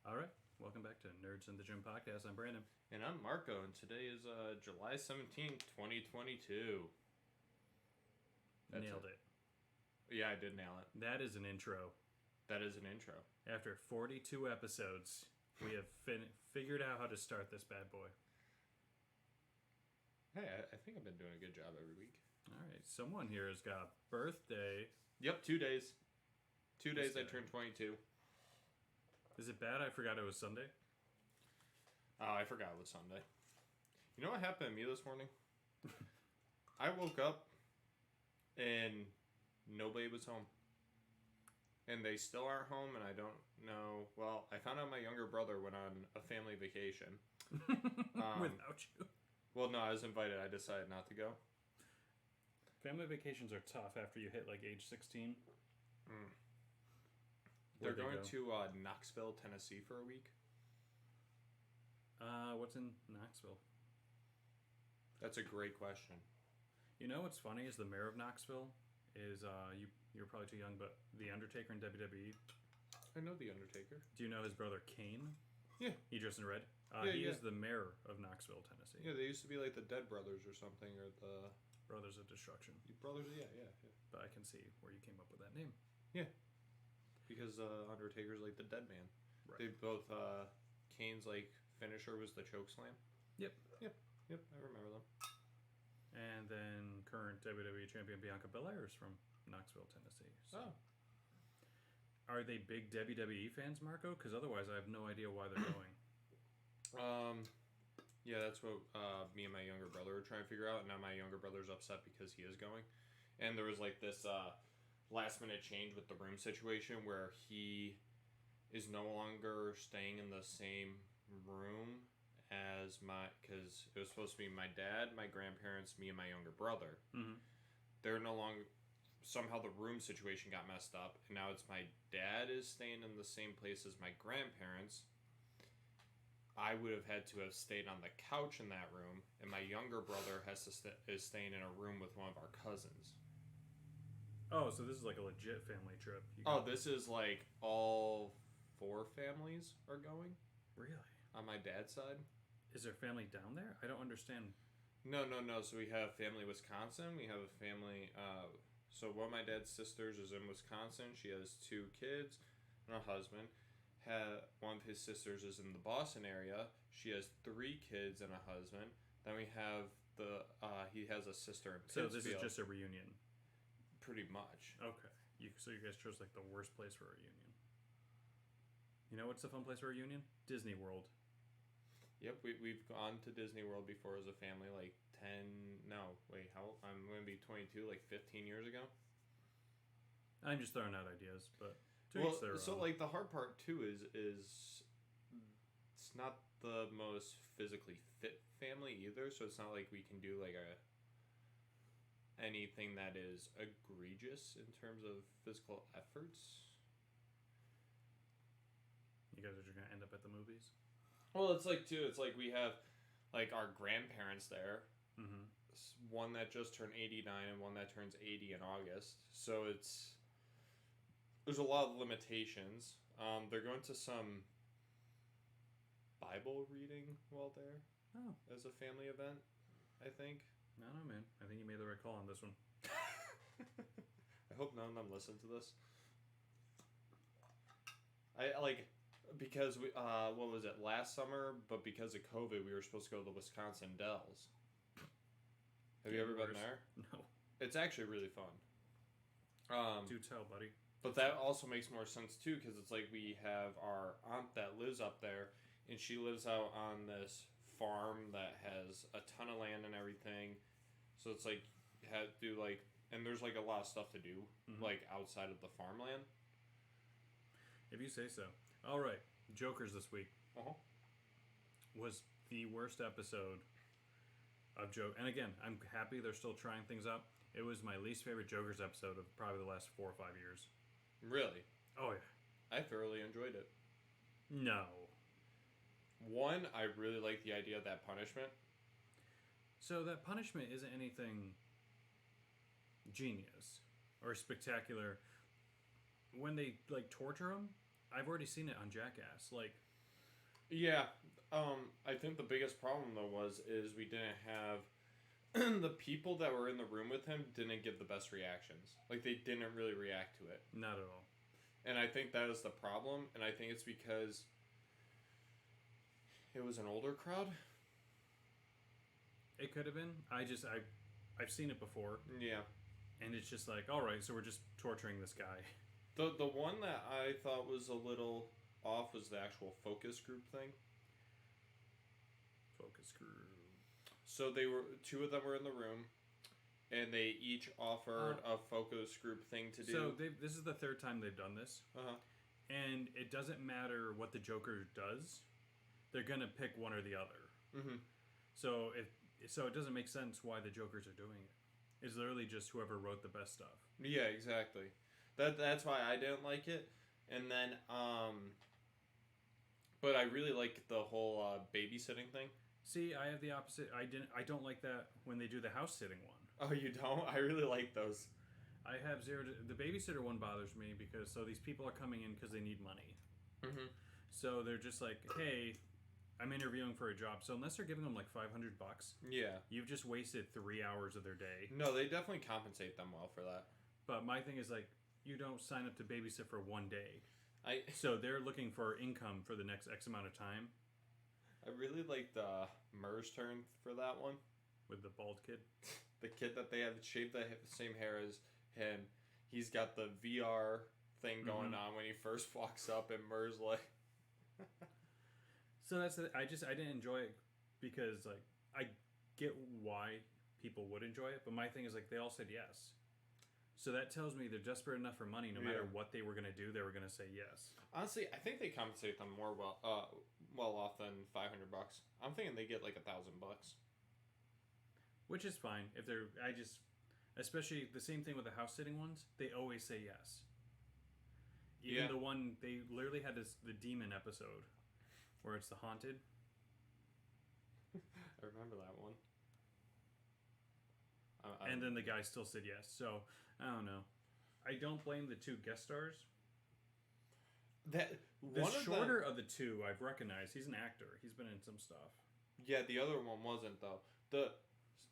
All right, welcome back to Nerds in the Gym podcast. I'm Brandon. And I'm Marco, and today is July 17th, 2022. Nailed it. Yeah, I did nail it. That is an intro. That is an intro. After 42 episodes, we have figured out how to start this bad boy. Hey, I think I've been doing a good job every week. All right, someone here has got a birthday. Yep, 2 days. 2 days I This guy. turned 22. Is it bad I forgot it was Sunday? Oh, I forgot it was Sunday. You know what happened to me this morning? I woke up and nobody was home. And they still aren't home, and I don't know. Well, I found out my younger brother went on a family vacation. Without you. Well, no, I was invited. I decided not to go. Family vacations are tough after you hit like age 16. They're Where'd they going go? to Knoxville, Tennessee for a week. What's in Knoxville? That's a great question. You know what's funny is the mayor of Knoxville is, you're probably too young, but The Undertaker in WWE. I know The Undertaker. Do you know his brother Kane? Yeah. He dressed in red. Yeah, He yeah. is the mayor of Knoxville, Tennessee. Yeah, they used to be like the Dead Brothers or something, or the... Brothers of Destruction. Brothers, yeah. But I can see where you came up with that name. Yeah. Because Undertaker's like the dead man. Right. They both, Kane's like finisher was the choke slam. Yep. Yep, I remember them. And then current WWE champion Bianca Belair is from Knoxville, Tennessee. So. Are they big WWE fans, Marco? Because otherwise I have no idea why they're going. Yeah, that's what me and my younger brother were trying to figure out. And now my younger brother's upset because he is going. And there was like this last minute change with the room situation where he is no longer staying in the same room as because it was supposed to be my dad, my grandparents, me, and my younger brother. Mm-hmm. They're no longer... Somehow the room situation got messed up, and now it's my dad is staying in the same place as my grandparents. I would have had to have stayed on the couch in that room, and my younger brother is staying in a room with one of our cousins. Oh, so this is like a legit family trip. This is like all 4 families are going Really? on my dad's side. Is there family down there? I don't understand. No. So we have family Wisconsin. We have a family... So one of my dad's sisters is in Wisconsin. She has 2 kids and a husband. One of his sisters is in the Boston area. She has 3 kids and a husband. Then we have he has a sister in Pittsfield. So this is just a reunion? Pretty much. Okay. So you guys chose like the worst place for a reunion. You know what's the fun place for a reunion? Disney World. Yep, we've gone to Disney World before as a family, like I'm going to be 22, like 15 years ago. I'm just throwing out ideas, but like the hard part too is it's not the most physically fit family either, so it's not like we can do like anything that is egregious in terms of physical efforts. You guys are just gonna end up at the movies. Well, it's like we have like our grandparents there. Mm-hmm. One that just turned 89 and one that turns 80 in August. So there's a lot of limitations. They're going to some Bible reading while there. Oh. As a family event, I think. I don't know, man. I think you made the right call on this one. I hope none of them listen to this. Because we, what was it, last summer, but because of COVID, we were supposed to go to the Wisconsin Dells. Have you ever been there? No. It's actually really fun. Do tell, buddy. But that also makes more sense, too, because it's like we have our aunt that lives up there, and she lives out on this farm that has a ton of land and everything. So it's like, you have to do, like, and there's, like, a lot of stuff to do, like, outside of the farmland. If you say so. All right. Jokers this week Uh-huh. was the worst episode of Joke. And again, I'm happy they're still trying things out. It was my least favorite Jokers episode of probably the last 4 or 5 years. Really? Oh, yeah. I thoroughly enjoyed it. No. One, I really like the idea of that punishment. So that punishment isn't anything genius or spectacular. When they, like, torture him, I've already seen it on Jackass. Like, Yeah. I think the biggest problem though is we didn't have the people that were in the room with him didn't give the best reactions. Like they didn't really react to it. Not at all. And I think that is the problem. And I think it's because it was an older crowd. It could have been. I've seen it before. Yeah. And it's just like, all right, so we're just torturing this guy. The one that I thought was a little off was the actual focus group thing. Focus group. So they were two of them were in the room, and they each offered a focus group thing to do. So this is the third time they've done this. Uh-huh. And it doesn't matter what the Joker does, they're gonna pick one or the other. Mm-hmm. So it doesn't make sense why the Jokers are doing it. It's literally just whoever wrote the best stuff. Yeah, exactly. That's why I didn't like it. And then but I really like the whole babysitting thing. See, I have the opposite. I don't like that when they do the house sitting one. Oh, you don't? I really like those. I have the babysitter one bothers me because these people are coming in because they need money. Mm-hmm. So they're just like, hey, I'm interviewing for a job. So unless they're giving them like $500, yeah, you've just wasted 3 hours of their day. No, they definitely compensate them well for that. But my thing is like, you don't sign up to babysit for one day. So they're looking for income for the next X amount of time. I really liked Murr's turn for that one. With the bald kid? The kid that they have shaved the same hair as him. He's got the VR thing going on when he first walks up, and Murr's like... So that's I didn't enjoy it because like I get why people would enjoy it, but my thing is like they all said yes. So that tells me they're desperate enough for money. No matter what they were gonna do, they were gonna say yes. Honestly, I think they compensate them more well off than $500. I'm thinking they get like $1,000. Which is fine if they're. Especially the same thing with the house sitting ones. They always say yes. Even the one they literally had the demon episode, where it's the haunted. I remember that one. And then the guy still said yes. So I don't know. I don't blame the two guest stars. The shorter of the two I've recognized. He's an actor. He's been in some stuff. Yeah, the other one wasn't though.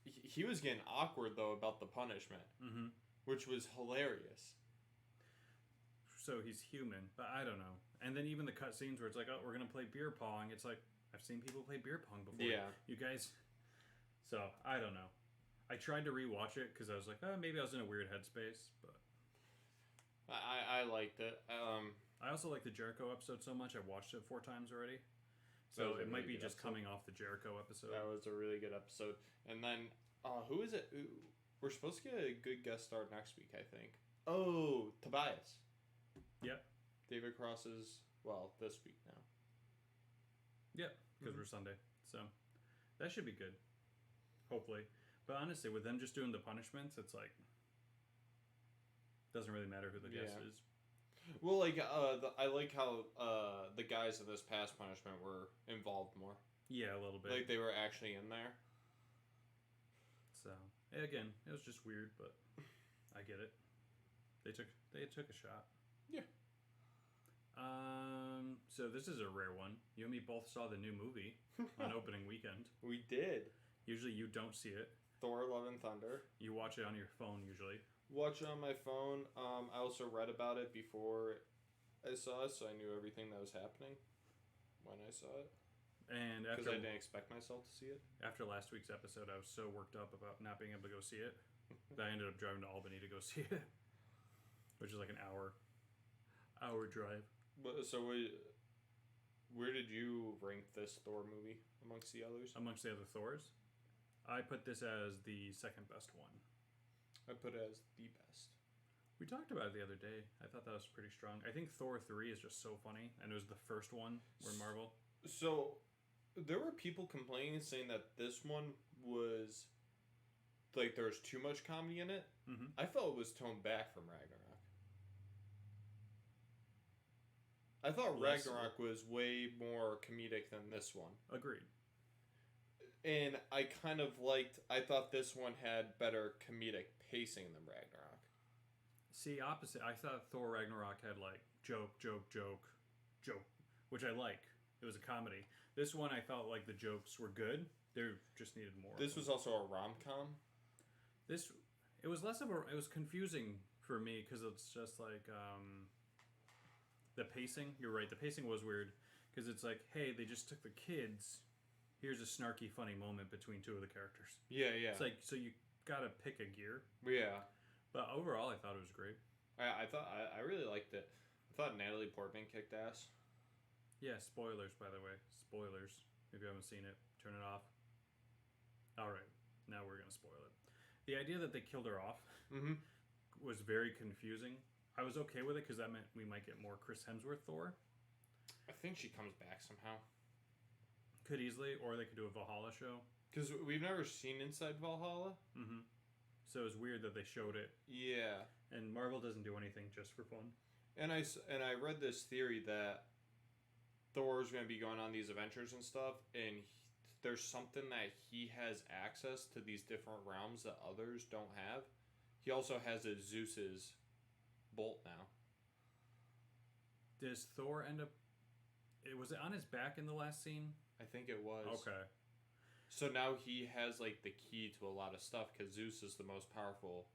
He was getting awkward though about the punishment, which was hilarious. So he's human, but I don't know. And then even the cut scenes where it's like, oh, we're gonna play beer pong. It's like I've seen people play beer pong before. Yeah, you guys. So I don't know. I tried to rewatch it because I was like, oh, maybe I was in a weird headspace, but I liked it. I also like the Jericho episode so much. I watched it 4 times already, so it might be just coming off the Jericho episode. That was a really good episode. And then who is it? We're supposed to get a good guest star next week, I think. Oh, Tobias. Yep. David Cross is this week now. Yep, because we're Sunday, so that should be good. Hopefully. But honestly, with them just doing the punishments, it's like doesn't really matter who the guest is. Well, like I like how the guys in this past punishment were involved more. Yeah, a little bit. Like they were actually in there. So again, it was just weird, but I get it. They took a shot. Yeah. So this is a rare one. You and me both saw the new movie on opening weekend. We did. Usually you don't see it. Thor: Love and Thunder. You watch it on your phone usually. Watch it on my phone. I also read about it before I saw it, so I knew everything that was happening when I saw it. And because I didn't expect myself to see it. After last week's episode, I was so worked up about not being able to go see it that I ended up driving to Albany to go see it, which is like an hour drive. So where did you rank this Thor movie amongst the others? Amongst the other Thors? I put this as the second best one. I put it as the best. We talked about it the other day. I thought that was pretty strong. I think Thor 3 is just so funny, and it was the first one where Marvel. So there were people complaining, saying that this one was like there was too much comedy in it. Mm-hmm. I felt it was toned back from Ragnarok. I thought Ragnarok was way more comedic than this one. Agreed. And I thought this one had better comedic pacing than Ragnarok. See, opposite. I thought Thor Ragnarok had like joke, which I like. It was a comedy. This one, I felt like the jokes were good. They just needed more. This was also a rom-com. It was less of a. It was confusing for me because it's just like the pacing. You're right. The pacing was weird because it's like, hey, they just took the kids. Here's a snarky, funny moment between two of the characters. Yeah. It's like, so you gotta pick a gear. Yeah. But overall, I thought it was great. I thought I really liked it. I thought Natalie Portman kicked ass. Yeah, spoilers, by the way. Spoilers. If you haven't seen it, turn it off. Alright, now we're going to spoil it. The idea that they killed her off was very confusing. I was okay with it because that meant we might get more Chris Hemsworth Thor. I think she comes back somehow. Could easily, or they could do a Valhalla show. Because we've never seen Inside Valhalla. So it was weird that they showed it. Yeah. And Marvel doesn't do anything just for fun. And I read this theory that Thor's going to be going on these adventures and stuff, and there's something that he has access to these different realms that others don't have. He also has a Zeus's bolt now. Does Thor end up... Was it on his back in the last scene? I think it was. Okay. So now he has like the key to a lot of stuff because Zeus is the most powerful.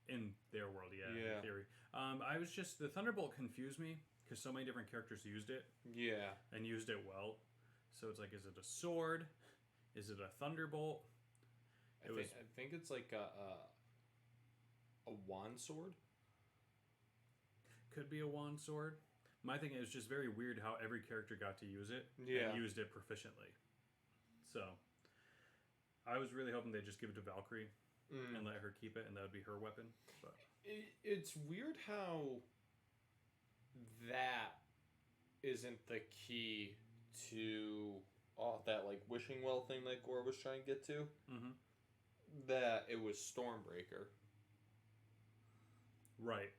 In their world, yeah. In theory. I was just... The Thunderbolt confused me because so many different characters used it. Yeah. And used it well. So it's like, is it a sword? Is it a thunderbolt? I think it's like a wand sword. Could be a wand sword. My thing is just very weird how every character got to use it and used it proficiently. So I was really hoping they'd just give it to Valkyrie and let her keep it, and that would be her weapon. But it's weird how that isn't the key to that like wishing well thing that Gore was trying to get to. That it was Stormbreaker. Right.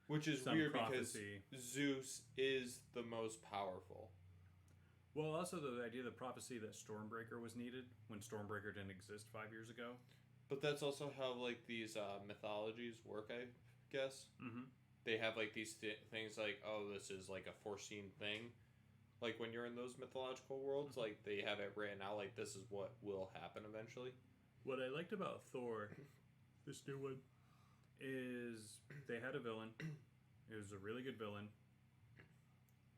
Which is weird because Zeus is the most powerful. Well, also the idea, the prophecy that Stormbreaker was needed when Stormbreaker didn't exist 5 years ago. But that's also how like these mythologies work, I guess. They have like these things like, oh, this is like a foreseen thing. Like when you're in those mythological worlds, like they have it written out like this is what will happen eventually. What I liked about Thor, this new one, is they had a villain. It was a really good villain.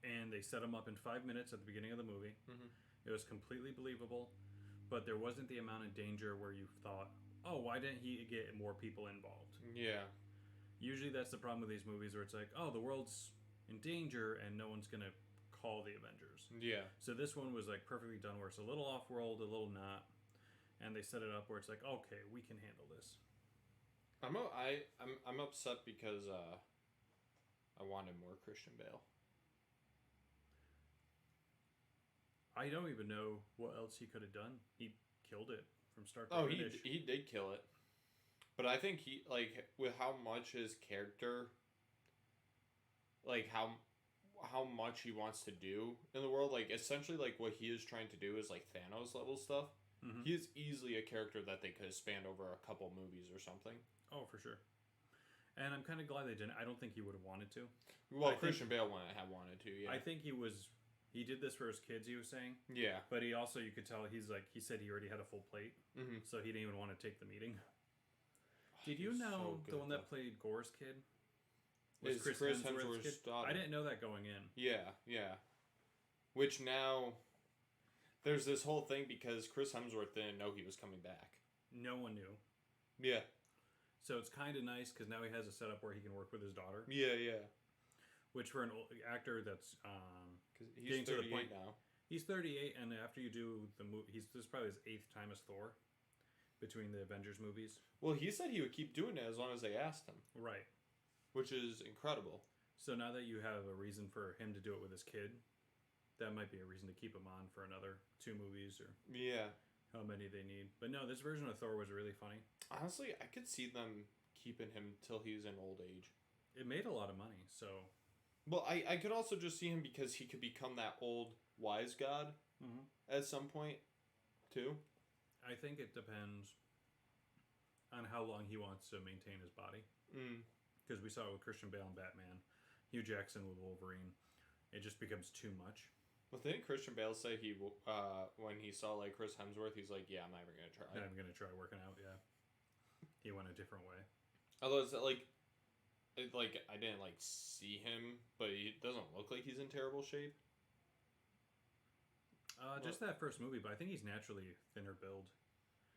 And they set him up in 5 minutes at the beginning of the movie. It was completely believable. But there wasn't the amount of danger where you thought, oh, why didn't he get more people involved? Yeah. Usually that's the problem with these movies where it's like, oh, the world's in danger and no one's going to call the Avengers. Yeah. So this one was like perfectly done where it's a little off-world, a little not. And they set it up where it's like, okay, we can handle this. I'm upset because I wanted more Christian Bale. I don't even know what else he could have done. He killed it from start to finish. He did kill it. But I think he, like, with how much his character, like, how much he wants to do in the world, like, essentially, like, what he is trying to do is, like, Thanos level stuff. He is easily a character that they could have spanned over a couple movies or something. Oh, for sure. And I'm kind of glad they didn't. I don't think he would have wanted to. Well, Christian Bale wouldn't have wanted to, yeah. I think he did this for his kids, he was saying. Yeah. But he also, you could tell, he said he already had a full plate. So he didn't even want to take the meeting. Did you know the one that played Gore's kid was Chris Hemsworth's kid? Daughter. I didn't know that going in. Yeah. Which now, there's this whole thing because Chris Hemsworth didn't know he was coming back. No one knew. Yeah. So it's kind of nice because now he has a setup where he can work with his daughter. Yeah. Which for an actor that's he's 38 now. He's 38, and after you do the movie, this is probably his 8th time as Thor between the Avengers movies. Well, he said he would keep doing it as long as they asked him. Right. Which is incredible. So now that you have a reason for him to do it with his kid, that might be a reason to keep him on for another 2 movies or how many they need. But no, this version of Thor was really funny. Honestly, I could see them keeping him till he's in old age. It made a lot of money, so... Well, I could also just see him because he could become that old wise god at some point, too. I think it depends on how long he wants to maintain his body. Because we saw it with Christian Bale and Batman, Hugh Jackson with Wolverine. it just becomes too much. Well, didn't Christian Bale say when he saw like Chris Hemsworth, he's like, yeah, I'm not even gonna try. I'm gonna try working out. Yeah, he went a different way. Although it's like I didn't like see him, but he doesn't look like he's in terrible shape. Just that first movie, but I think he's naturally thinner build.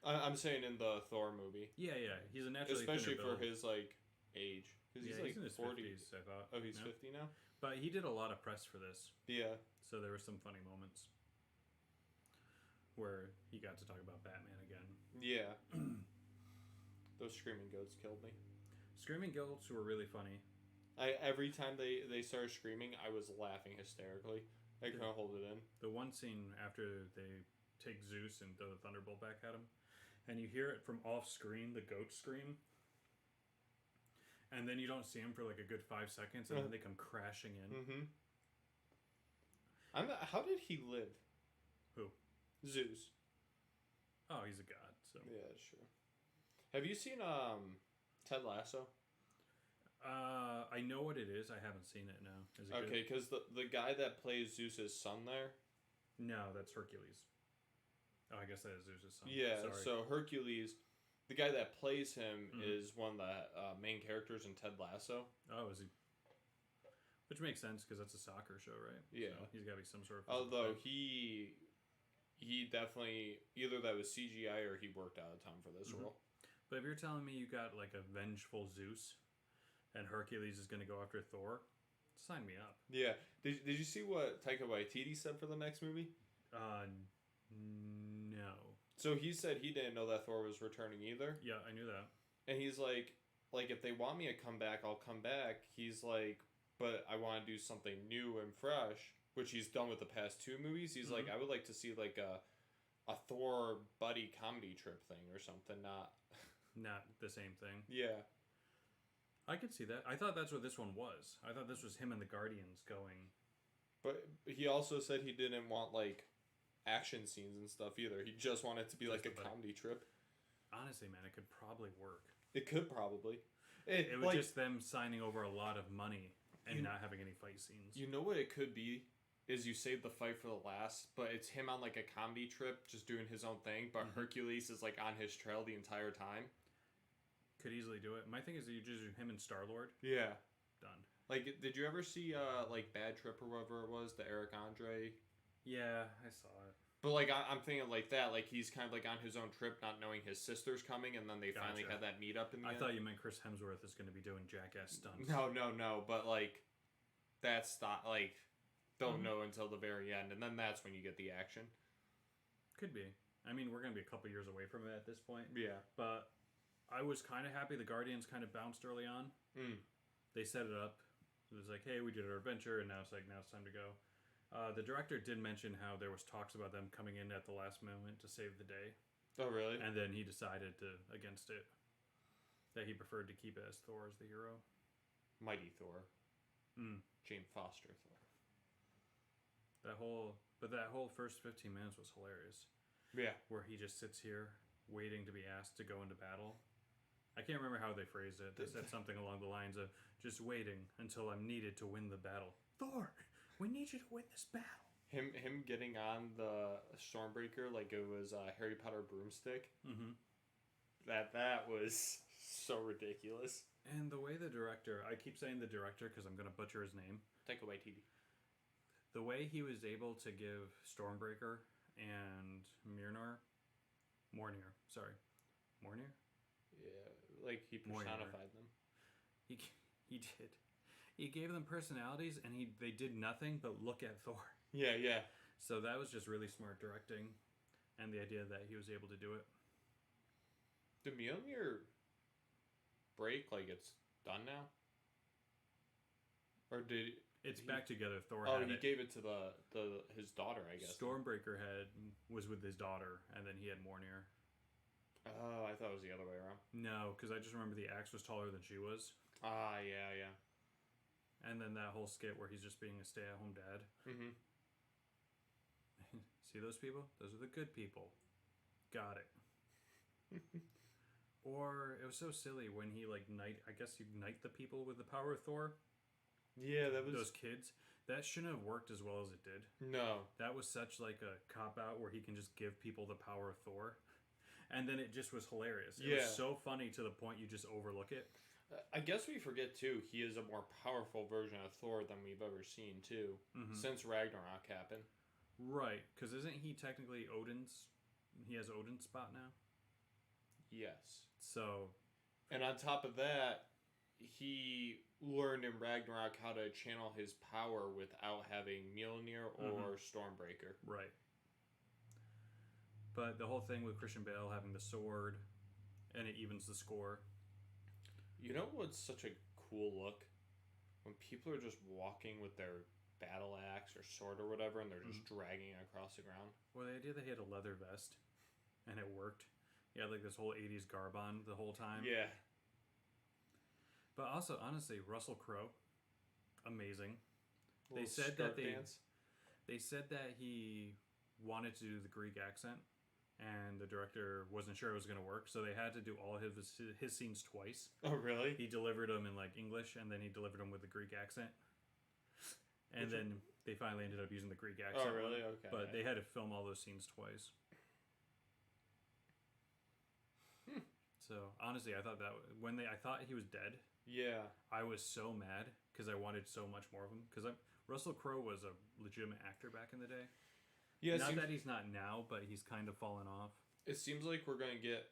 I'm saying in the Thor movie. Yeah, he's a naturally especially thinner for build. his like age, because he's like in his 40. 50s, I thought. Oh, he's 50 now. But he did a lot of press for this. Yeah. So there were some funny moments where he got to talk about Batman again. Yeah. Those screaming goats killed me. Screaming goats were really funny. Every time they started screaming, I was laughing hysterically. I couldn't hold it in. The one scene after they take Zeus and throw the thunderbolt back at him, and you hear it from off screen, the goats scream, and then you don't see them for like a good 5 seconds, and then they come crashing in. Mm-hmm. How did he live? Who? Zeus. Oh, he's a god. So yeah, sure. Have you seen Ted Lasso? I know what it is. I haven't seen it. No. Is it okay? Because the guy that plays Zeus's son there. No, that's Hercules. Oh, I guess that is Zeus's son. Yeah. Sorry. So Hercules, the guy that plays him, is one of the main characters in Ted Lasso. Oh, is he? Which makes sense because that's a soccer show, right? Yeah. So he's got to be some sort of. Although he definitely either that was CGI or he worked out of time for this role. But if you're telling me you got like a vengeful Zeus, and Hercules is going to go after Thor, sign me up. Yeah. Did you see what Taika Waititi said for the next movie? No. So he said he didn't know that Thor was returning either. Yeah, I knew that. And he's like if they want me to come back, I'll come back. He's like, but I want to do something new and fresh, which he's done with the past 2 movies. He's like, I would like to see like a Thor buddy comedy trip thing or something, not the same thing. Yeah. I could see that. I thought that's what this one was. I thought this was him and the Guardians going. But he also said he didn't want like action scenes and stuff either. He just wanted it to be like a comedy trip. Honestly, man, it could probably work. It could probably. It was like, just them signing over a lot of money and not having any fight scenes. You know what it could be? Is you save the fight for the last, but it's him on like a comedy trip just doing his own thing, but Hercules is like on his trail the entire time. Could easily do it. My thing is that you just do him and Star-Lord. Yeah. Done. Like, did you ever see like Bad Trip or whatever it was, the Eric Andre? Yeah, I saw it. But like I'm thinking like that, like he's kind of like on his own trip, not knowing his sister's coming, and then they finally had that meetup in the end. I thought you meant Chris Hemsworth is going to be doing jackass stunts. No, but like that's not like don't know until the very end, and then that's when you get the action. Could be. I mean, we're going to be a couple years away from it at this point. Yeah. But I was kind of happy the Guardians kind of bounced early on. They set it up. It was like, hey, we did our adventure, and now it's time to go. The director did mention how there was talks about them coming in at the last moment to save the day. Oh, really? And then he decided against it. That he preferred to keep it as Thor as the hero. Mighty Thor. Jane Foster Thor. That whole first 15 minutes was hilarious. Yeah. Where he just sits here waiting to be asked to go into battle. I can't remember how they phrased it. They said something along the lines of, just waiting until I'm needed to win the battle. Thor, we need you to win this battle. Him getting on the Stormbreaker like it was a Harry Potter broomstick. That was so ridiculous. And the way the director, I keep saying the director because I'm going to butcher his name. Taika Waititi. The way he was able to give Stormbreaker and Mjolnir. Yeah, like he personified them. He did. He gave them personalities, and they did nothing but look at Thor. Yeah. So that was just really smart directing, and the idea that he was able to do it. Did Mjolnir break like it's done now? Or did it's back together? Thor. He gave it to his daughter, I guess. Stormbreaker was with his daughter, and then he had Mjolnir. Oh, I thought it was the other way around. No, because I just remember the axe was taller than she was. Ah, yeah. And then that whole skit where he's just being a stay-at-home dad. See those people? Those are the good people. Got it. Or it was so silly when he I guess you ignite the people with the power of Thor. Yeah, that was those kids. That shouldn't have worked as well as it did. No. That was such like a cop out where he can just give people the power of Thor, and then it just was hilarious. It was so funny to the point you just overlook it. I guess we forget too. He is a more powerful version of Thor than we've ever seen too, since Ragnarok happened. Right, because isn't he technically Odin's? He has Odin's spot now. Yes. So, and on top of that, he learned in Ragnarok how to channel his power without having Mjolnir or Stormbreaker. Right. But the whole thing with Christian Bale having the sword, and it evens the score. You know what's such a cool look? When people are just walking with their battle axe or sword or whatever, and they're just dragging it across the ground. Well, the idea that he had a leather vest, and it worked. He had like this whole 80s garb on the whole time. Yeah. But also, honestly, Russell Crowe, amazing. They said that they said that he wanted to do the Greek accent, and the director wasn't sure it was going to work, so they had to do all of his scenes twice. Oh, really? He delivered them in like English, and then he delivered them with the Greek accent. And then they finally ended up using the Greek accent. Oh, really? Okay. But they had to film all those scenes twice. So honestly, I thought that I thought he was dead. Yeah. I was so mad because I wanted so much more of him. Because Russell Crowe was a legitimate actor back in the day. Yeah. Not that he's not now, but he's kind of fallen off. It seems like we're going to get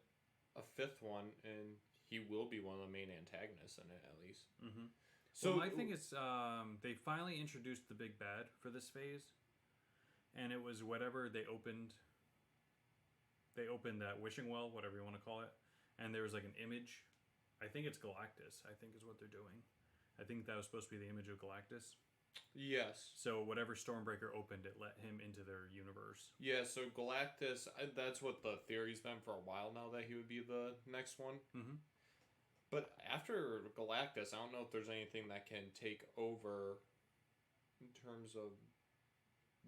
a fifth one, and he will be one of the main antagonists in it, at least. Mm-hmm. So my thing is, they finally introduced the big bad for this phase, and it was whatever they opened. They opened that wishing well, whatever you want to call it, and there was like an image. I think it's Galactus. I think is what they're doing. I think that was supposed to be the image of Galactus. Yes. So whatever Stormbreaker opened, it let him into their universe. Yeah. So Galactus. That's what the theory's been for a while now, that he would be the next one. Mm-hmm. But after Galactus, I don't know if there's anything that can take over in terms of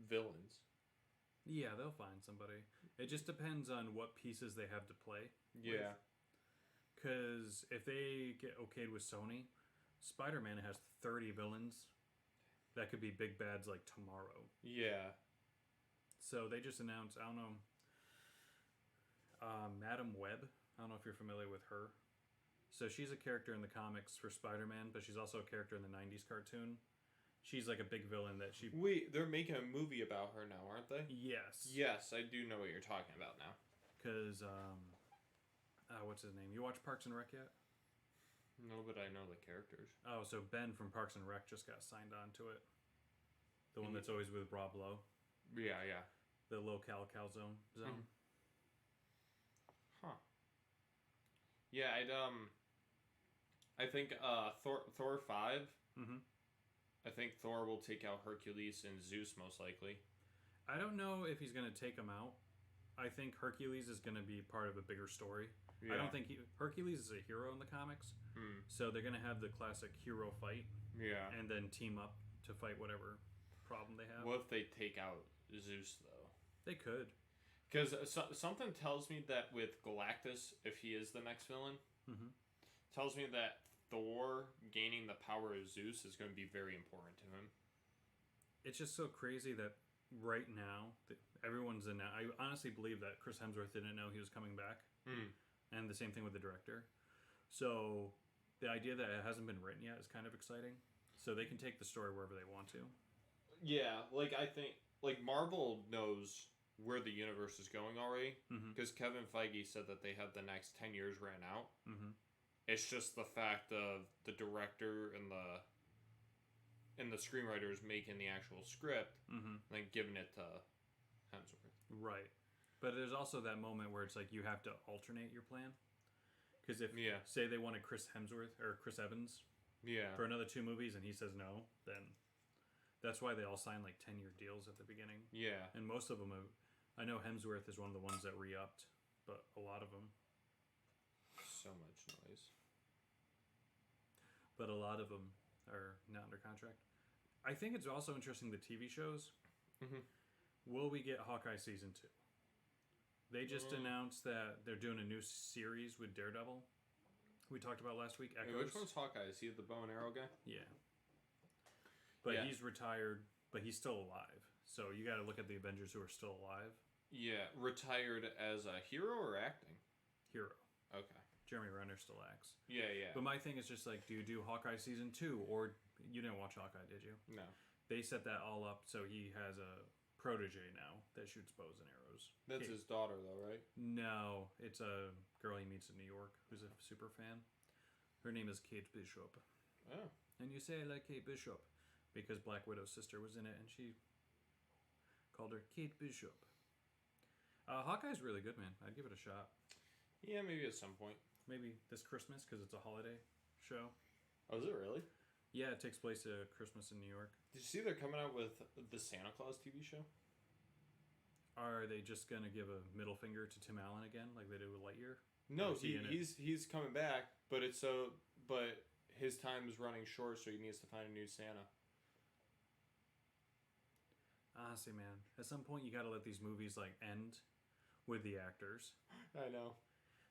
villains. Yeah, they'll find somebody. It just depends on what pieces they have to play. Yeah. Because if they get okayed with Sony, Spider-Man has 30 villains that could be big bads like tomorrow. Yeah. So they just announced, I don't know, Madam Web. I don't know if you're familiar with her. So she's a character in the comics for Spider-Man, but she's also a character in the 90s cartoon. She's like a big villain that she... Wait, they're making a movie about her now, aren't they? Yes. Yes, I do know what you're talking about now. Because, what's his name? You watch Parks and Rec yet? No, but I know the characters. Oh, so Ben from Parks and Rec just got signed on to it. The one that's always with Rob Lowe. Yeah, yeah. The low-cal calzone zone. Huh. Yeah, I think Thor 5. Mm-hmm. I think Thor will take out Hercules and Zeus most likely. I don't know if he's going to take them out. I think Hercules is going to be part of a bigger story. Yeah. I don't think Hercules is a hero in the comics. So they're going to have the classic hero fight. Yeah. And then team up to fight whatever problem they have. What if they take out Zeus, though? They could. Because something tells me that with Galactus, if he is the next villain, tells me that Thor gaining the power of Zeus is going to be very important to him. It's just so crazy that right now, everyone's in. I honestly believe that Chris Hemsworth didn't know he was coming back. And the same thing with the director. So the idea that it hasn't been written yet is kind of exciting. So they can take the story wherever they want to. Yeah, like I think Marvel knows where the universe is going already. Because Kevin Feige said that they have the next 10 years written out. It's just the fact of the director and the screenwriters making the actual script and then giving it to Hemsworth. Right. But there's also that moment where it's like you have to alternate your plan. Because if, say they wanted Chris Hemsworth or Chris Evans for another 2 movies and he says no, then that's why they all sign like 10-year deals at the beginning. Yeah. And most of them, I know Hemsworth is one of the ones that re-upped, but a lot of them. So much noise. But a lot of them are not under contract. I think it's also interesting the TV shows. Will we get Hawkeye season 2? They just announced that they're doing a new series with Daredevil. We talked about last week. Echoes. Wait, which one's Hawkeye? Is he the bow and arrow guy? Yeah. But he's retired, but he's still alive. So you got to look at the Avengers who are still alive. Yeah, retired as a hero or acting? Hero. Okay. Jeremy Renner still acts. Yeah, yeah. But my thing is just like, do you do Hawkeye season 2? Or you didn't watch Hawkeye, did you? No. They set that all up so he has a protege now that shoots bows and arrows. That's his daughter, though, right? No, it's a girl he meets in New York who's a super fan. Her name is Kate Bishop. Oh. And you say I like Kate Bishop because Black Widow's sister was in it and she called her Kate Bishop. Hawkeye's really good, man. I'd give it a shot. Yeah, maybe at some point. Maybe this Christmas because it's a holiday show. Oh, is it really? Yeah, it takes place at Christmas in New York. Did you see they're coming out with the Santa Claus TV show? Are they just gonna give a middle finger to Tim Allen again, like they did with Lightyear? No, he's coming back, but his time is running short, so he needs to find a new Santa. Honestly, man, at some point you gotta let these movies like end with the actors. I know.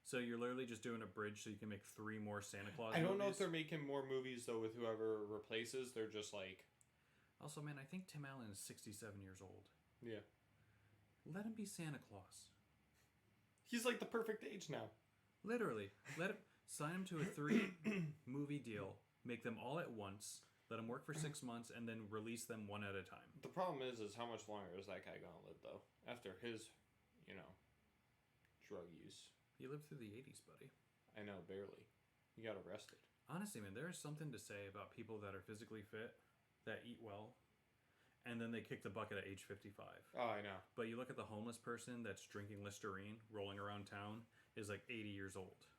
So you're literally just doing a bridge so you can make 3 more Santa Claus I don't movies? know if they're making more movies, though, with whoever replaces. They're just like... Also, man, I think Tim Allen is 67 years old. Yeah. Let him be Santa Claus. He's like the perfect age now. Literally. Let him sign him to a 3 movie deal. Make them all at once. Let him work for 6 months and then release them one at a time. The problem is how much longer is that guy gonna live, though? After his, drug use. He lived through the 80s, buddy. I know, barely. He got arrested. Honestly, man, there is something to say about people that are physically fit, that eat well, and then they kick the bucket at age 55. Oh, I know. But you look at the homeless person that's drinking Listerine, rolling around town, is like 80 years old.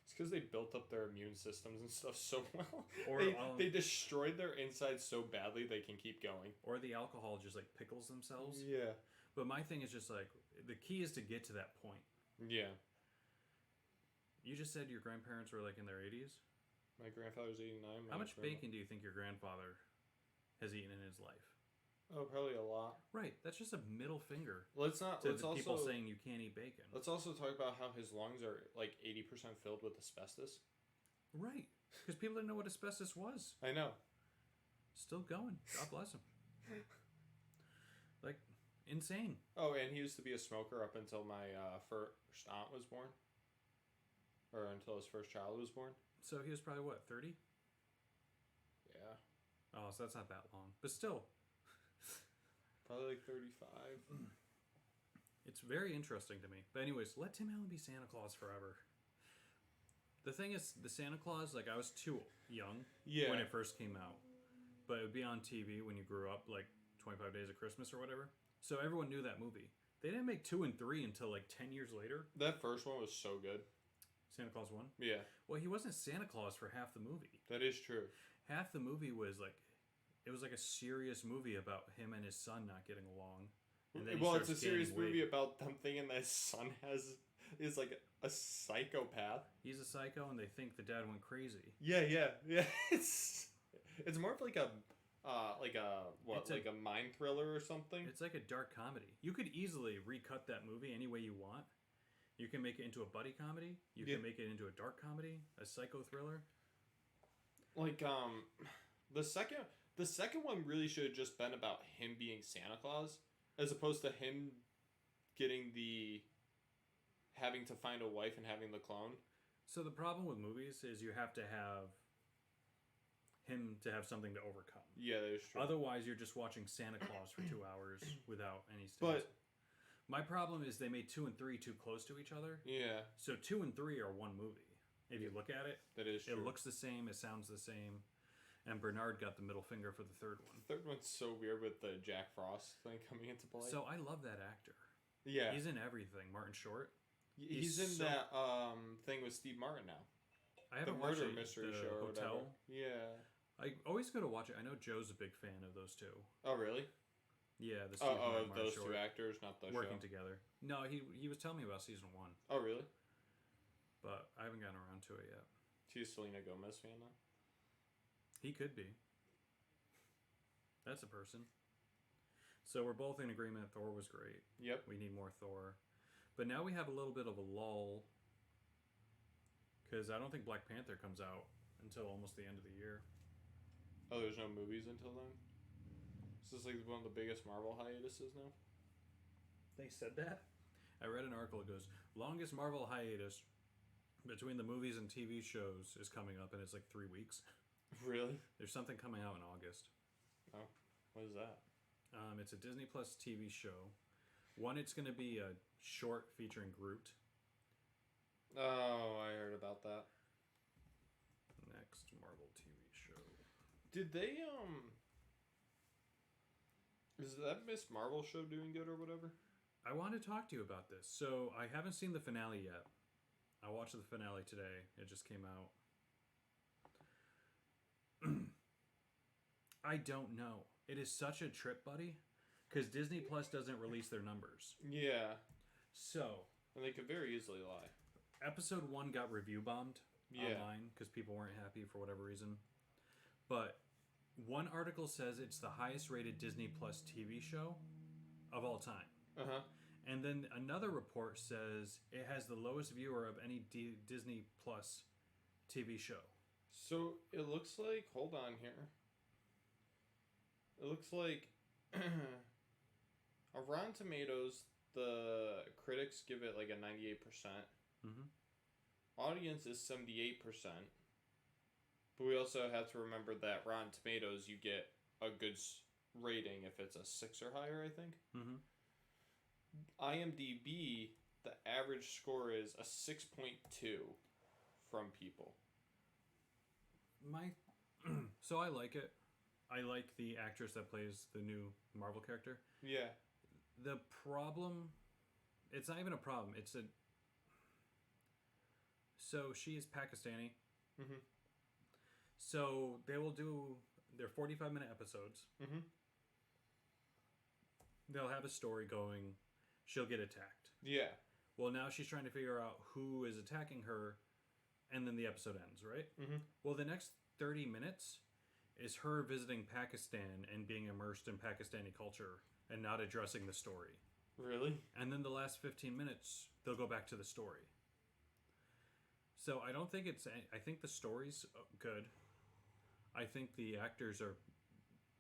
It's because they built up their immune systems and stuff so well. Or they destroyed their insides so badly they can keep going. Or the alcohol just like pickles themselves. Yeah. But my thing is just like, the key is to get to that point. Yeah. You just said your grandparents were like in their 80s? My grandfather's 89. How much bacon do you think your grandfather has eaten in his life? Oh, probably a lot. Right. That's just a middle finger. Let's people saying you can't eat bacon. Let's also talk about how his lungs are like 80% filled with asbestos. Right. Because people didn't know what asbestos was. I know. Still going. God bless him. Like, insane. Oh, and he used to be a smoker up until my first aunt was born. Or until his first child was born. So he was probably, what, 30? Yeah. Oh, so that's not that long. But still. Probably like 35. It's very interesting to me. But anyways, let Tim Allen be Santa Claus forever. The thing is, the Santa Claus, like, I was too young when it first came out. But it would be on TV when you grew up, like, 25 Days of Christmas or whatever. So everyone knew that movie. They didn't make 2 and 3 until, like, 10 years later. That first one was so good. Santa Claus 1? Yeah. Well, he wasn't Santa Claus for half the movie. That is true. Half the movie was, like... It was like a serious movie about him and his son not getting along. And then well, it's a serious movie about them thinking that his son is like a psychopath. He's a psycho, and they think the dad went crazy. Yeah. It's more of like a mind thriller or something. It's like a dark comedy. You could easily recut that movie any way you want. You can make it into a buddy comedy. You can make it into a dark comedy, a psycho thriller. Like the second one really should have just been about him being Santa Claus, as opposed to him having to find a wife and having the clone. So the problem with movies is you have to have him to have something to overcome. Yeah, that is true. Otherwise, you're just watching Santa Claus for 2 hours without any stakes. But my problem is they made 2 and 3 too close to each other. Yeah. So 2 and 3 are one movie. If you look at it, that is true. It looks the same. It sounds the same. And Bernard got the middle finger for the third one. The third one's so weird with the Jack Frost thing coming into play. So I love that actor. Yeah. He's in everything. Martin Short. He's in that thing with Steve Martin now. I haven't watched the mystery show or Hotel. Whatever. Yeah. I always go to watch it. I know Joe's a big fan of those two. Oh, really? Yeah, the Steve Martin, of those Short, two actors, not the working show. together. No, he was telling me about season 1. Oh, really? But I haven't gotten around to it yet. She's a Selena Gomez fan now? He could be. That's a person. So we're both in agreement Thor was great. Yep. We need more Thor. But now we have a little bit of a lull. Because I don't think Black Panther comes out until almost the end of the year. Oh, there's no movies until then? Is this like one of the biggest Marvel hiatuses now? They said that? I read an article that goes, longest Marvel hiatus between the movies and TV shows is coming up, and it's like 3 weeks. Really? There's something coming out in August. Oh, what is that? It's a Disney Plus TV show. One, it's going to be a short featuring Groot. Oh, I heard about that. Next Marvel TV show. Did they, is that Miss Marvel show doing good or whatever? I want to talk to you about this. So, I haven't seen the finale yet. I watched the finale today. It just came out. I don't know. It is such a trip, buddy, because Disney Plus doesn't release their numbers. Yeah. So, And they could very easily lie. episode 1 got review bombed online because people weren't happy for whatever reason. But one article says it's the highest rated Disney Plus TV show of all time. Uh-huh. And then another report says it has the lowest viewer of any Disney Plus TV show. So it looks like, hold on here. It looks like on Rotten Tomatoes, the critics give it like a 98%. Mm-hmm. Audience is 78%. But we also have to remember that Rotten Tomatoes, you get a good rating if it's a 6 or higher, I think. Mm-hmm. IMDb, the average score is a 6.2 from people. So I like it. I like the actress that plays the new Marvel character. Yeah. The problem, it's not even a problem. So she is Pakistani. Mm-hmm. So they will do their 45-minute episodes. Mm-hmm. They'll have a story going. She'll get attacked. Yeah. Well, now she's trying to figure out who is attacking her, and then the episode ends, right? Mm-hmm. Well, the next 30 minutes is her visiting Pakistan and being immersed in Pakistani culture and not addressing the story. Really? And then the last 15 minutes, they'll go back to the story. So I don't think I think the story's good. I think the actors are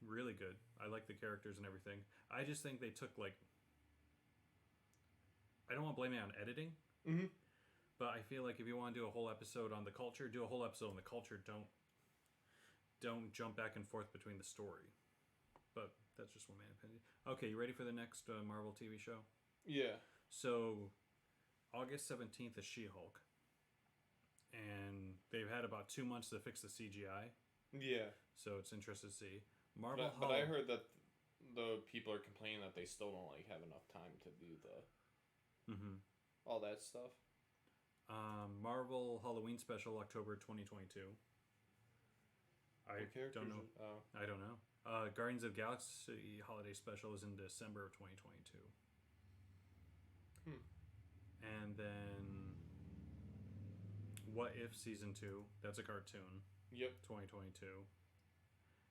really good. I like the characters and everything. I just think they took I don't want to blame it on editing. Mm-hmm. But I feel like if you want to do a whole episode on the culture, do a whole episode on the culture. Don't jump back and forth between the story. But that's just one my opinion. Okay, you ready for the next Marvel TV show? Yeah. So, August 17th is She-Hulk. And they've had about 2 months to fix the CGI. Yeah. So it's interesting to see. But I heard that the people are complaining that they still don't have enough time to do all that stuff. Marvel Halloween special October 2022. I don't know. Oh. I don't know. Guardians of the Galaxy holiday special is in December of 2022. And then What If season 2? That's a cartoon. Yep. 2022.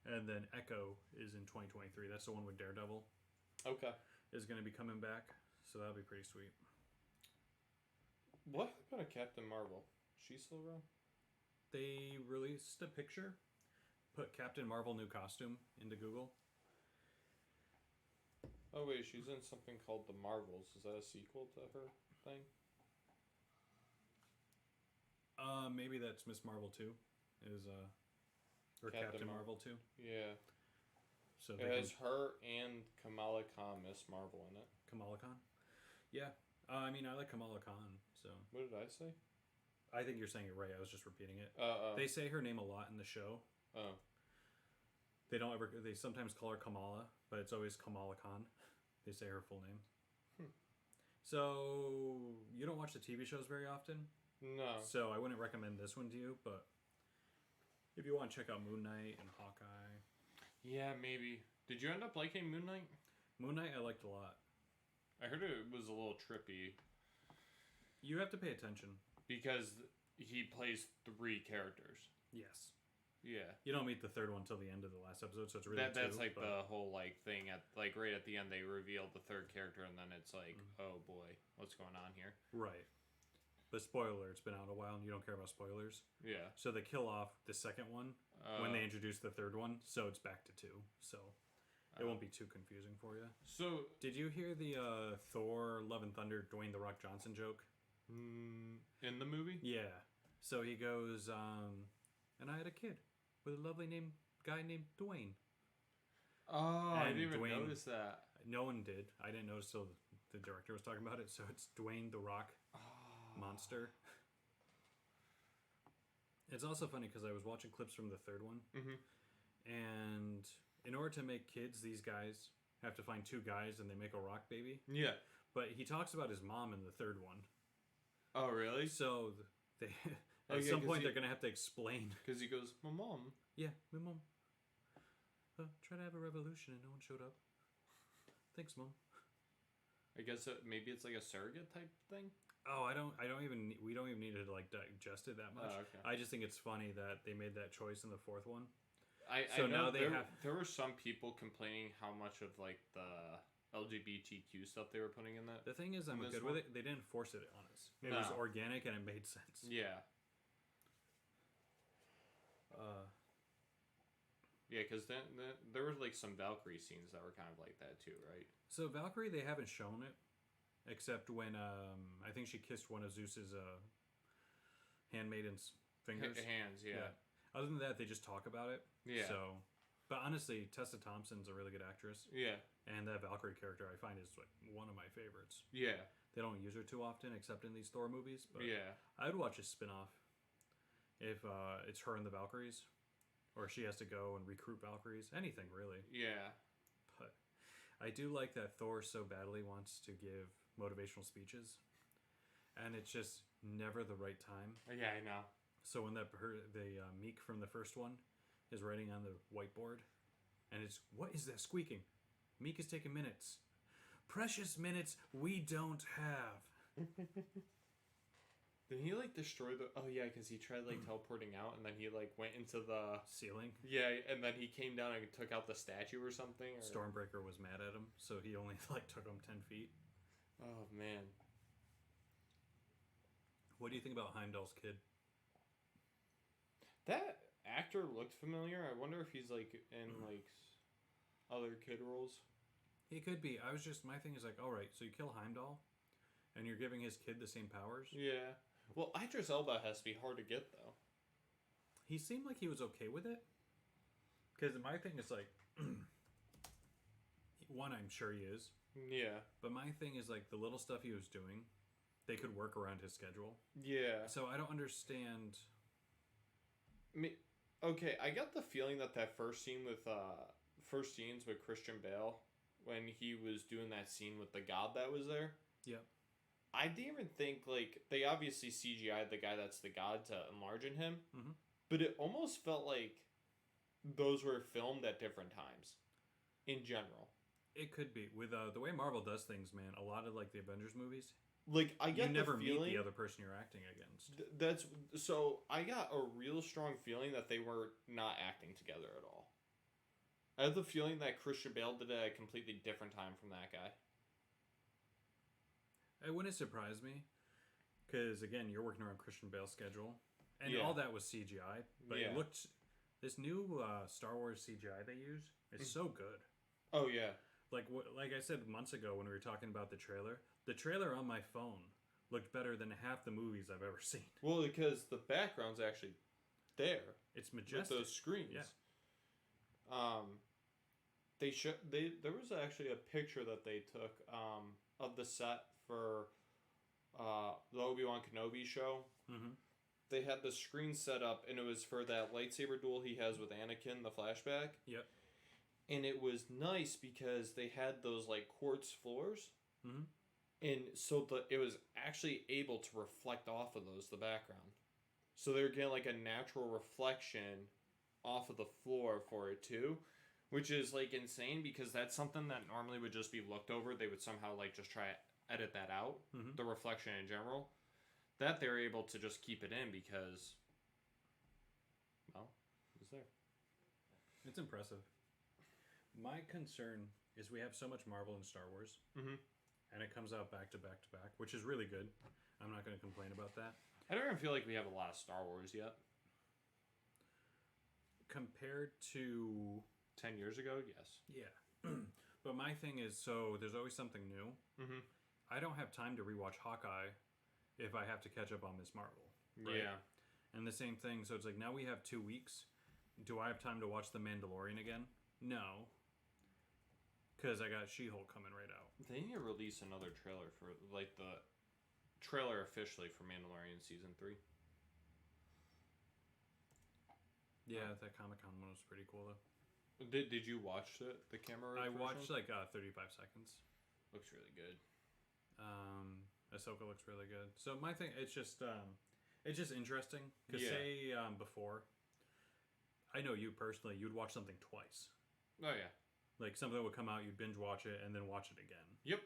And then Echo is in 2023. That's the one with Daredevil. Okay. Is going to be coming back, so that'll be pretty sweet. What about a Captain Marvel? She's still around? They released a picture. Put Captain Marvel new costume into Google. Oh wait, she's in something called The Marvels. Is that a sequel to her thing? Maybe that's Miss Marvel 2. Or Captain Marvel 2. Yeah. So it has her and Kamala Khan, Miss Marvel, in it. Kamala Khan? Yeah. I mean, I like Kamala Khan, so... What did I say? I think you're saying it right. I was just repeating it. They say her name a lot in the show. Oh. They sometimes call her Kamala, but it's always Kamala Khan. They say her full name. So, you don't watch the TV shows very often? No. So, I wouldn't recommend this one to you, but if you want to check out Moon Knight and Hawkeye... Yeah, maybe. Did you end up liking Moon Knight? Moon Knight I liked a lot. I heard it was a little trippy. You have to pay attention. Because he plays 3 characters. Yes. Yeah. You don't meet the third one until the end of the last episode, so it's really that's the whole thing at right at the end they reveal the third character and then it's like, oh boy, what's going on here? Right. But spoiler, it's been out a while and you don't care about spoilers. Yeah. So they kill off the second one when they introduce the third one, so it's back to 2. So it won't be too confusing for you. So did you hear the Thor Love and Thunder Dwayne The Rock Johnson joke? In the movie? Yeah. So he goes, and I had a kid with a lovely guy named Dwayne. Oh, and I didn't even Dwayne, notice that. No one did. I didn't notice till the director was talking about it. So it's Dwayne The Rock Monster. It's also funny because I was watching clips from the third one. And in order to make kids, these guys have to find 2 guys and they make a rock baby. Yeah. But he talks about his mom in the third one. Oh, really? So they at some point they're going to have to explain. Because he goes, my mom. Yeah, my mom. Try to have a revolution and no one showed up. Thanks, Mom. I guess maybe it's like a surrogate type thing. Oh, we don't even need to like digest it that much. Oh, okay. I just think it's funny that they made that choice in the fourth one. I know there were some people complaining how much of like the LGBTQ stuff they were putting in that. The thing is, I'm good with it. They didn't force it on us. It was organic and it made sense. Yeah. Yeah, because then there was like some Valkyrie scenes that were kind of like that too, right? So Valkyrie, they haven't shown it, except when I think she kissed one of Zeus's handmaiden's fingers. Hands, yeah. Other than that, they just talk about it. Yeah. So, but honestly, Tessa Thompson's a really good actress. Yeah. And that Valkyrie character I find is like one of my favorites. Yeah. They don't use her too often, except in these Thor movies. But yeah. I'd watch a spin-off if it's her and the Valkyries. Or she has to go and recruit Valkyries. Anything, really. Yeah. But I do like that Thor so badly wants to give motivational speeches. And it's just never the right time. Yeah, I know. So when the Meek from the first one is writing on the whiteboard, and it's, what is that squeaking? Meek is taking minutes. Precious minutes we don't have. Did he like destroy the? Oh yeah, because he tried like teleporting out, and then he like went into the ceiling. Yeah, and then he came down and took out the statue or something. Or... Stormbreaker was mad at him, so he only like took him 10 feet. Oh man. What do you think about Heimdall's kid? That actor looked familiar. I wonder if he's like in like other kid roles. He could be. My thing is like, all right, so you kill Heimdall, and you're giving his kid the same powers. Yeah. Well, Idris Elba has to be hard to get though. He seemed like he was okay with it. Because my thing is like, one, I'm sure he is. Yeah. But my thing is like the little stuff he was doing, they could work around his schedule. Yeah. So I don't understand. Okay, I got the feeling that first scenes with Christian Bale, when he was doing that scene with the god that was there. Yeah. I didn't even think, like, they obviously CGI'd the guy that's the god to enlarge in him, but it almost felt like those were filmed at different times, in general. It could be. With the way Marvel does things, man, a lot of, like, the Avengers movies, like, I get you never the feeling, meet the other person you're acting against. So, I got a real strong feeling that they were not acting together at all. I have the feeling that Christian Bale did it at a completely different time from that guy. It wouldn't surprise me, because again, you're working around Christian Bale's schedule, and all that was CGI. But it looked, this new Star Wars CGI they use is so good. Oh yeah, like I said months ago when we were talking about the trailer on my phone looked better than half the movies I've ever seen. Well, because the background's actually there. It's majestic. With those screens. Yeah. There was actually a picture that they took of the set for the Obi-Wan Kenobi show. Mm-hmm. They had the screen set up, and it was for that lightsaber duel he has with Anakin, the flashback. Yep. And it was nice because they had those like quartz floors, and so it was actually able to reflect off of those, the background. So they were getting like a natural reflection off of the floor for it too. Which is, like, insane because that's something that normally would just be looked over. They would somehow, like, just try to edit that out, the reflection in general. That they're able to just keep it in because, well, it's there. It's impressive. My concern is we have so much Marvel and Star Wars, and it comes out back to back to back, which is really good. I'm not going to complain about that. I don't even feel like we have a lot of Star Wars yet. Compared to 10 years ago, yes. Yeah. But my thing is, so there's always something new. Mm-hmm. I don't have time to rewatch Hawkeye if I have to catch up on Miss Marvel. Right? Yeah. And the same thing. So it's like now we have 2 weeks. Do I have time to watch The Mandalorian again? No. Because I got She-Hulk coming right out. They need to release another trailer for, like, the trailer officially for Mandalorian Season 3. Yeah, that Comic-Con one was pretty cool, though. Did you watch the camera I version? watched, like, 35 seconds. Looks really good. Ahsoka looks really good. So my thing, it's just interesting. Because say, before, I know you personally, you'd watch something twice. Oh, yeah. Like, something would come out, you'd binge watch it, and then watch it again. Yep.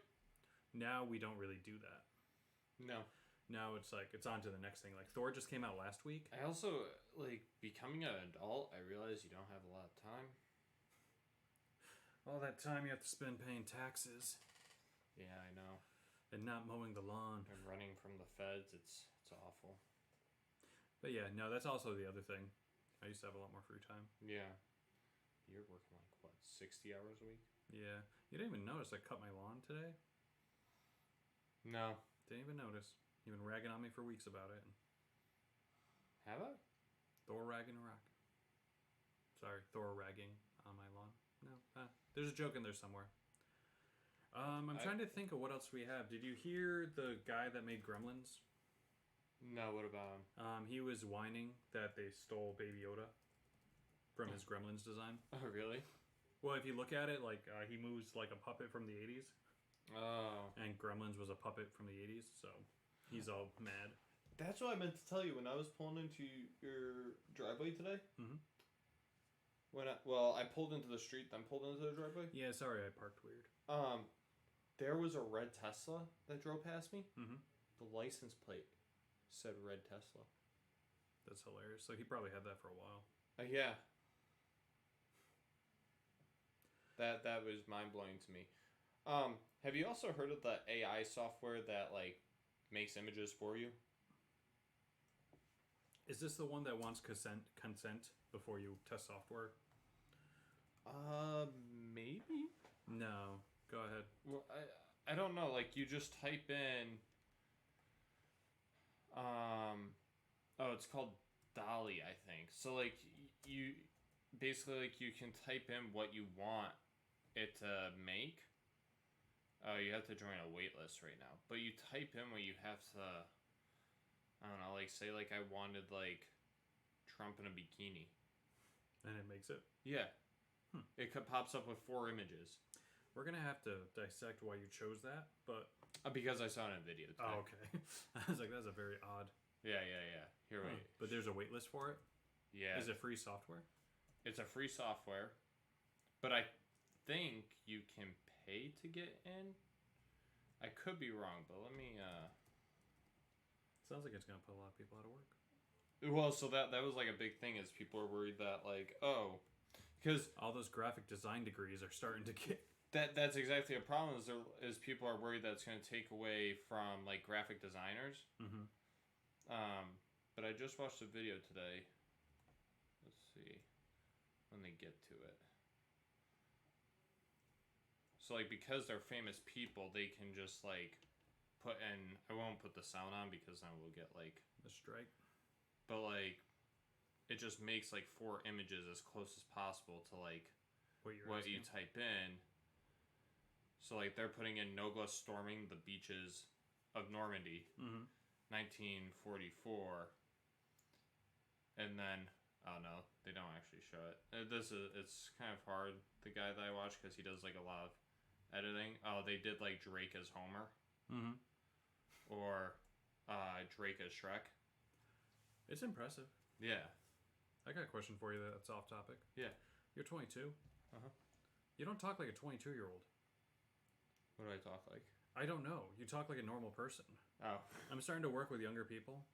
Now we don't really do that. No. Now it's like, it's on to the next thing. Like, Thor just came out last week. I also, like, becoming an adult, I realize you don't have a lot of time. All that time you have to spend paying taxes. Yeah, I know. And not mowing the lawn. And running from the feds, it's awful. But yeah, no, that's also the other thing. I used to have a lot more free time. Yeah. You're working like, what, 60 hours a week? Yeah. You didn't even notice I cut my lawn today? No. Didn't even notice. You've been ragging on me for weeks about it. Have I? Thor ragging rock. Sorry, Thor ragging on my lawn. No. There's a joke in there somewhere. I'm trying to think of what else we have. Did you hear the guy that made Gremlins? No, what about him? He was whining that they stole Baby Yoda from his Gremlins design. Oh, really? Well, if you look at it, like, he moves like a puppet from the 80s. Oh. And Gremlins was a puppet from the 80s, so he's all mad. That's what I meant to tell you when I was pulling into your driveway today. Mm-hmm. I pulled into the street, then pulled into the driveway. Yeah, sorry, I parked weird. There was a red Tesla that drove past me. Mm-hmm. The license plate said red Tesla. That's hilarious. So he probably had that for a while. Yeah. That was mind-blowing to me. Have you also heard of the AI software that, like, makes images for you? Is this the one that wants consent before you test software? Maybe? No. Go ahead. Well, I don't know. Like, you just type in... it's called Dolly, I think. So, like, you... Basically, like, you can type in what you want it to make. Oh, you have to join a wait list right now. But you type in what you have to... I don't know, like, say, like, I wanted, like, Trump in a bikini. And it makes it? Yeah. It pops up with 4 images. We're going to have to dissect why you chose that, but... Because I saw it in a video today. Oh, okay. I was like, that's a very odd... Yeah. Here, wait. But there's a waitlist for it? Yeah. Is it free software? It's a free software. But I think you can pay to get in. I could be wrong, but let me... Sounds like it's going to put a lot of people out of work. Well, so that was like a big thing is people are worried that, like, because all those graphic design degrees are starting to get... That's exactly a problem is people are worried that it's going to take away from, like, graphic designers. Mm-hmm. But I just watched a video today. Let's see when they get to it. So, like, because they're famous people, they can just, like, put in... I won't put the sound on because then we'll get, like... The strike. But, like, it just makes, like, 4 images as close as possible to, like, what you type in. So, like, they're putting in Nogla storming the beaches of Normandy, 1944. And then, oh no, they don't actually show it. It's kind of hard, the guy that I watch, because he does, like, a lot of editing. Oh, they did, like, Drake as Homer. Mm-hmm. Or Drake as Shrek. It's impressive. Yeah. I got a question for you that's off topic. Yeah. You're 22. Uh-huh. You don't talk like a 22-year-old. What do I talk like? I don't know. You talk like a normal person. Oh. I'm starting to work with younger people.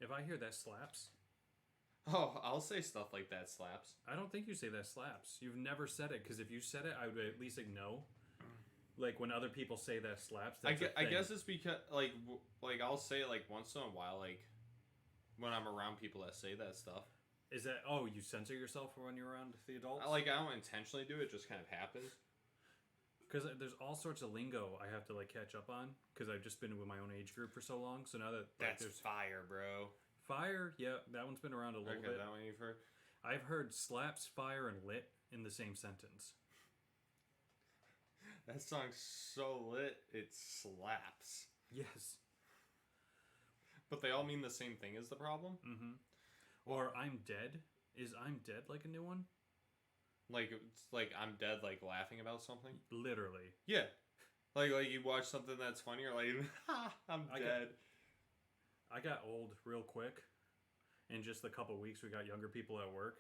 If I hear that slaps... Oh, I'll say stuff like that slaps. I don't think you say that slaps. You've never said it, because if you said it, I would at least say no. Like when other people say that slaps. I guess it's because like I'll say like once in a while like when I'm around people that say that stuff. Is that you censor yourself when you're around the adults? I don't intentionally do it; just kind of happens. Because there's all sorts of lingo I have to like catch up on because I've just been with my own age group for so long. So now that there's fire, bro. Fire, yeah, that one's been around a little bit. That one you've heard. I've heard slaps, fire, and lit in the same sentence. That song's so lit, it slaps. Yes. But they all mean the same thing is the problem? Mm-hmm. Or I'm dead. Is I'm dead like a new one? It's like I'm dead, like laughing about something? Literally. Yeah. Like you watch something that's funny, or like, I'm dead. I got old real quick. In just a couple weeks, we got younger people at work.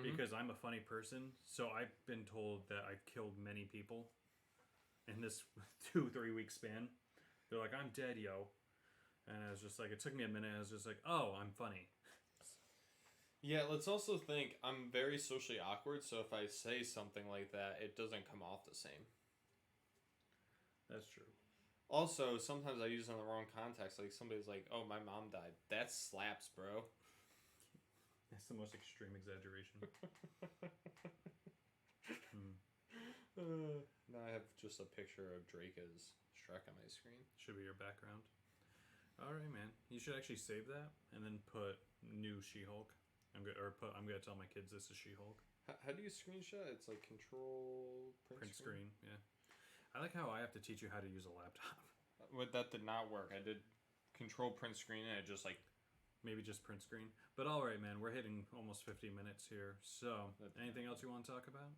Because I'm a funny person. So I've been told that I've killed many people in this 2-3 week span. They're like, I'm dead, yo. And I was just like, it took me a minute. I was just like, oh, I'm funny. Yeah, let's also think I'm very socially awkward, so if I say something like that, it doesn't come off the same. That's true. Also, sometimes I use it in the wrong context. Like somebody's like, "Oh, my mom died." That slaps, bro. That's the most extreme exaggeration. Now I have just a picture of Drake as Shrek on my screen. Should be your background. All right, man. You should actually save that and then put new She-Hulk. I'm gonna tell my kids this is She-Hulk. How do you screenshot? It's like Control print screen. Yeah. I like how I have to teach you how to use a laptop. That did not work. I did Control print screen and it just like maybe just print screen. But all right, man. We're hitting almost 50 minutes here. So anything else you want to talk about?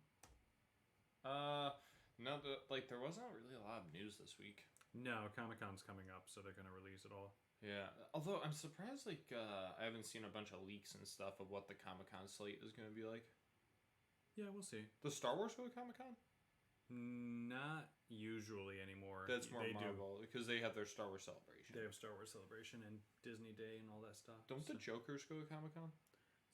No. There wasn't really a lot of news this week. No, Comic-Con's coming up, so they're gonna release it all. Yeah, although I'm surprised, I haven't seen a bunch of leaks and stuff of what the Comic-Con slate is going to be like. Yeah, we'll see. Does Star Wars go to Comic-Con? Not usually anymore. That's more Marvel, because they have their Star Wars Celebration. They have Star Wars Celebration and Disney Day and all that stuff. Don't the Jokers go to Comic-Con?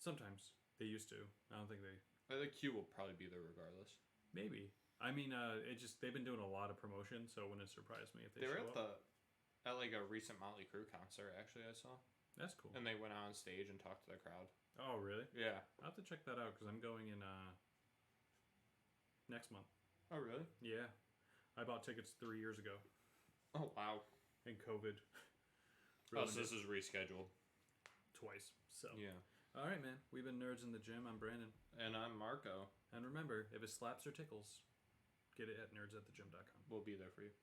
Sometimes. They used to. I don't think they... I think Q will probably be there regardless. Maybe. I mean, they've been doing a lot of promotion, so it wouldn't surprise me if they were show up. At like a recent Motley Crue concert, actually, I saw. That's cool. And they went out on stage and talked to the crowd. Oh, really? Yeah. I'll have to check that out because I'm going in next month. Oh, really? Yeah. I bought tickets 3 years ago. Oh, wow. And COVID. So this is rescheduled. Twice. So. Yeah. All right, man. We've been Nerds in the Gym. I'm Brandon. And I'm Marco. And remember, if it slaps or tickles, get it at nerdsatthegym.com. We'll be there for you.